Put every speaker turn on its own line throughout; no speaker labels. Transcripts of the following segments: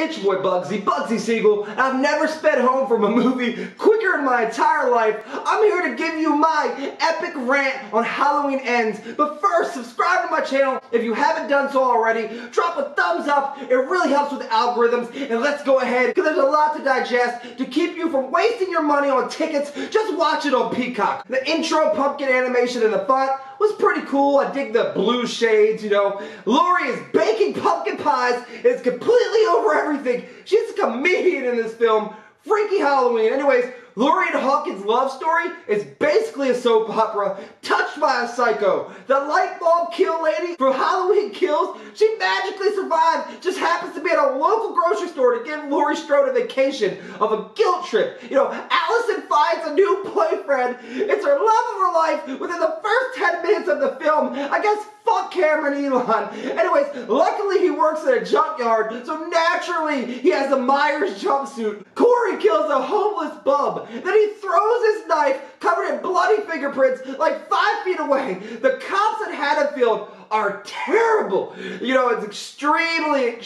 It's your boy Bugsy Siegel, and I've never sped home from a movie quicker in my entire life. I'm here to give you my epic rant on Halloween Ends. But first, subscribe to my channel if you haven't done so already. Drop a thumbs up, it really helps with the algorithms. And let's go ahead, because there's a lot to digest to keep you from wasting your money on tickets. Just watch it on Peacock. The intro pumpkin animation in the font was pretty cool. I dig the blue shades, you know. Laurie is baking pumpkin pies. It's completely over everything. She's a comedian in this film. Freaky Halloween. Anyways, Laurie and Hawkins' love story is basically a soap opera touched by a psycho. The light bulb kill lady from Halloween Kills, she magically survived. Just happens to be at a local grocery store to give Laurie Strode a vacation of a guilt trip. You know, Allison finds a new boyfriend. It's her love of her life within the first 10 minutes of the film. I guess fuck Cameron Elon. Anyways, luckily he works at a junkyard, so naturally he has a Myers jumpsuit. Corey kills a homeless bum. Then he throws his knife, covered in bloody fingerprints, like 5 feet away. The cops at Haddonfield are terrible. You know, it's extremely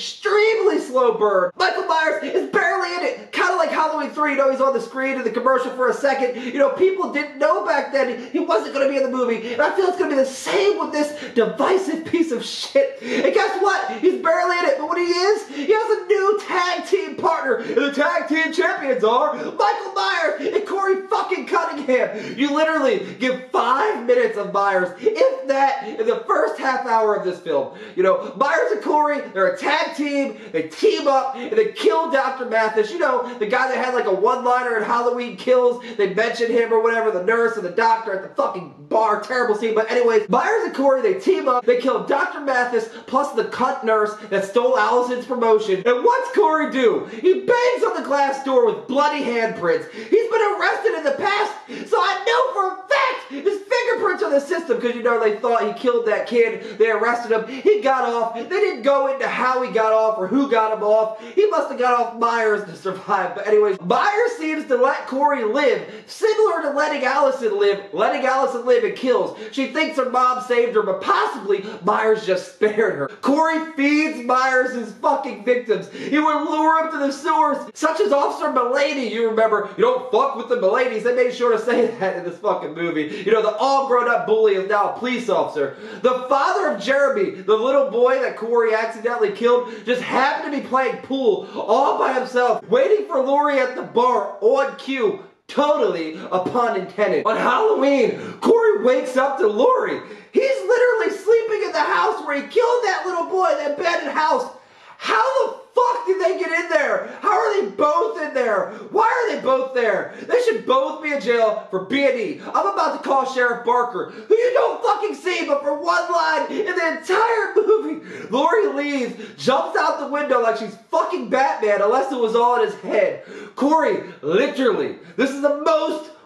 slow burn. Michael Myers is barely in it. Kind of like Halloween 3, you know, he's on the screen in the commercial for a second. You know, people didn't know back then he wasn't going to be in the movie. And I feel it's going to be the same with this divisive piece of shit. And guess what? He's barely in it. But what he has a new tag team partner. And the tag team champions are Michael Myers and Corey fucking Cunningham. You literally give 5 minutes of Myers, if that, in the first half hour of this film. You know, Myers and Corey, they're a tag team, they team up, and they kill Dr. Mathis. You know, the guy that had like a one-liner in Halloween Kills, they mentioned him or whatever, the nurse and the doctor at the fucking bar, terrible scene. But anyways, Myers and Corey, they team up, they kill Dr. Mathis, plus the cunt nurse that stole Allison's promotion. And what's Corey do? He bangs on the glass door with bloody handprints. He's been arrested in the past, so I know for a fact his fingerprints are the system, because you know, they thought he killed that kid. They arrested him. He got off. They didn't go into how he got off or who got him off. He must have got off Myers to survive. But anyways, Myers seems to let Corey live, similar to letting Allison live in Kills. She thinks her mom saved her, but possibly Myers just spared her. Corey feeds Myers his fucking victims. He would lure him to the sewers, such as Officer Mulaney. You remember, you don't fuck with the Mulaney's. They made sure to say that in this fucking movie. You know, the all-grown-up bully is now a police officer. The father of Jeremy, the little boy that Corey accidentally killed, just happened to be playing pool all by himself, waiting for Laurie at the bar on cue. Totally a pun intended. On Halloween, Corey wakes up to Laurie. He's literally sleeping in the house where he killed that little boy, that abandoned house. How the fuck did they get in there? How are they both in there? Why are they both there? They should both be in jail for B&E. I'm about to call Sheriff Barker, who you don't fucking see, but for one line in the entire movie, Laurie leaves, jumps out the window like she's fucking Batman, unless it was all in his head. Corey, literally, this is the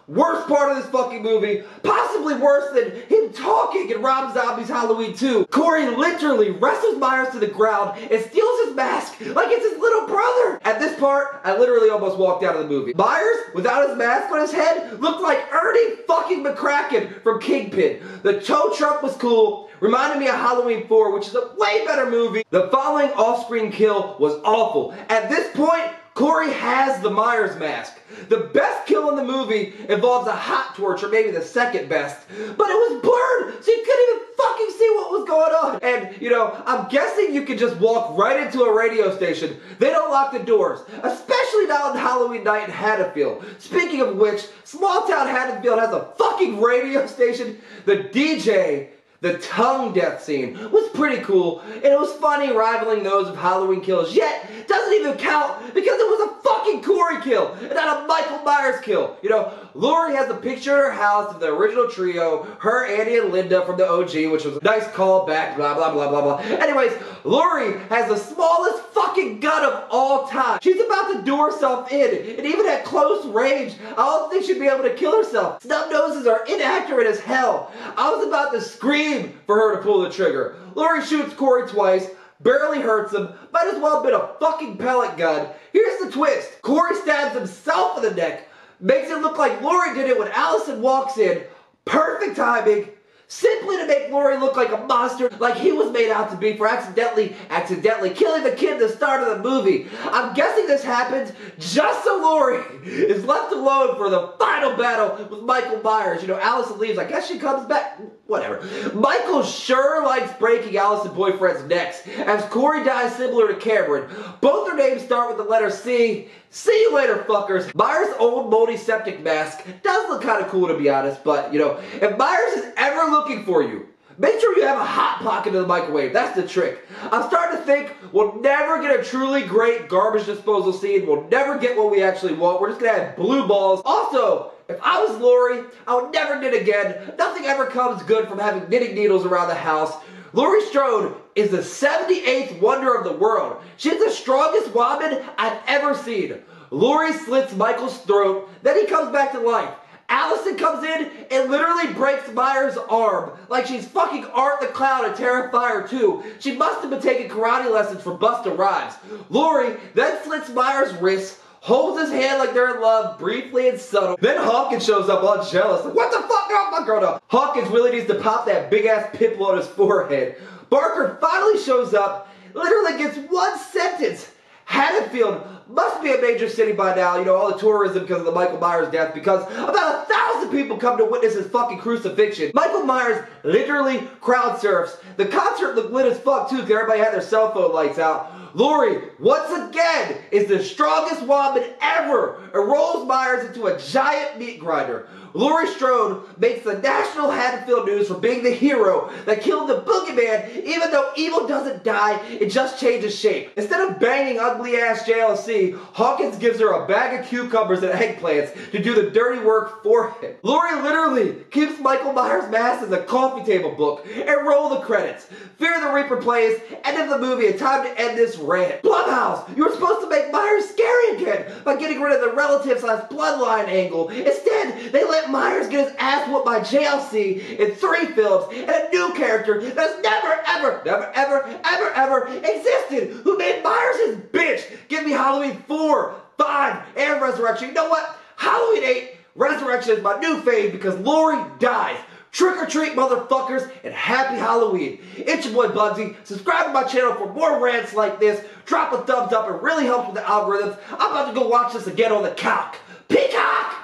worst part of this fucking movie, possibly worse than him talking in Rob Zombie's Halloween 2. Corey literally wrestles Myers to the ground and steals his mask like it's his little brother. At this part, I literally almost walked out of the movie. Myers, without his mask on his head, looked like Ernie fucking McCracken from Kingpin. The tow truck was cool, reminded me of Halloween 4, which is a way better movie. The following off-screen kill was awful. At this point, Corey has the Myers mask. The best kill in the movie involves a hot torch, or maybe the second best, but it was blurred, so you couldn't even fucking see what was going on. And, you know, I'm guessing you could just walk right into a radio station. They don't lock the doors, especially not on Halloween night in Haddonfield. Speaking of which, small town Haddonfield has a fucking radio station. The DJ, the tongue death scene, was pretty cool, and it was funny, rivaling those of Halloween Kills, yet doesn't even count because it was a fucking Corey kill and not a Michael Myers kill. You know, Laurie has a picture in her house of the original trio, her, Andy, and Linda from the OG, which was a nice callback, blah, blah, blah, blah, blah. Anyways, Laurie has the smallest fucking gun of all time. She's about to do herself in, and even at close range, I don't think she'd be able to kill herself. Snub noses are inaccurate as hell. I was about to scream for her to pull the trigger. Laurie shoots Corey twice, barely hurts him, might as well have been a fucking pellet gun. Here's the twist. Corey stabs himself in the neck, makes it look like Laurie did it when Allison walks in. Perfect timing. simply to make Laurie look like a monster, like he was made out to be for accidentally killing the kid at the start of the movie. I'm guessing this happens just so Laurie is left alone for the final battle with Michael Myers. You know, Allison leaves. I guess she comes back. Whatever. Michael sure likes breaking Allison's boyfriend's necks, as Corey dies similar to Cameron. Both their names start with the letter C. See you later, fuckers. Myers' old moldy septic mask does look kind of cool, to be honest, but, you know, if Myers is ever looking for you, make sure you have a hot pocket in the microwave. That's the trick. I'm starting to think we'll never get a truly great garbage disposal scene. We'll never get what we actually want. We're just going to have blue balls. Also, if I was Laurie, I would never knit again. Nothing ever comes good from having knitting needles around the house. Laurie Strode is the 78th wonder of the world. She's the strongest woman I've ever seen. Laurie slits Michael's throat, then he comes back to life. Allison comes in and literally breaks Myers' arm like she's fucking Art the Clown in Terrifier 2. She must have been taking karate lessons from Busta Rhymes. Laurie then slits Myers' wrist, holds his hand like they're in love, briefly and subtle. Then Hawkins shows up all jealous. Like, what the fuck? Oh, my girl, no. Hawkins really needs to pop that big-ass pimple on his forehead. Barker finally shows up, literally gets one sentence. Haddonfield must be a major city by now, you know, all the tourism because of the Michael Myers death, because about 1,000 people come to witness his fucking crucifixion. Michael Myers literally crowd surfs. The concert looked lit as fuck too because everybody had their cell phone lights out. Laurie, once again, is the strongest woman ever and rolls Myers into a giant meat grinder. Laurie Strode makes the national Haddonfield news for being the hero that killed the boogeyman, even though evil doesn't die, it just changes shape. Instead of banging ugly-ass JLC, Hawkins gives her a bag of cucumbers and eggplants to do the dirty work for him. Laurie literally keeps Michael Myers' mask in the coffee table book and roll the credits. Fear the Reaper plays, end of the movie, and time to end this rant. Blumhouse, you were supposed to make Myers scary again by getting rid of the relative/bloodline angle. Instead, they let Myers get his ass whooped by JLC in 3 films and a new character that's never ever existed, who made Myers his bitch. Give me Halloween 4, 5, and Resurrection. You know what? Halloween 8, Resurrection is my new fave because Laurie dies. Trick or treat, motherfuckers, and happy Halloween. It's your boy Bugsy. Subscribe to my channel for more rants like this. Drop a thumbs up. It really helps with the algorithms. I'm about to go watch this again on the couch. Peacock!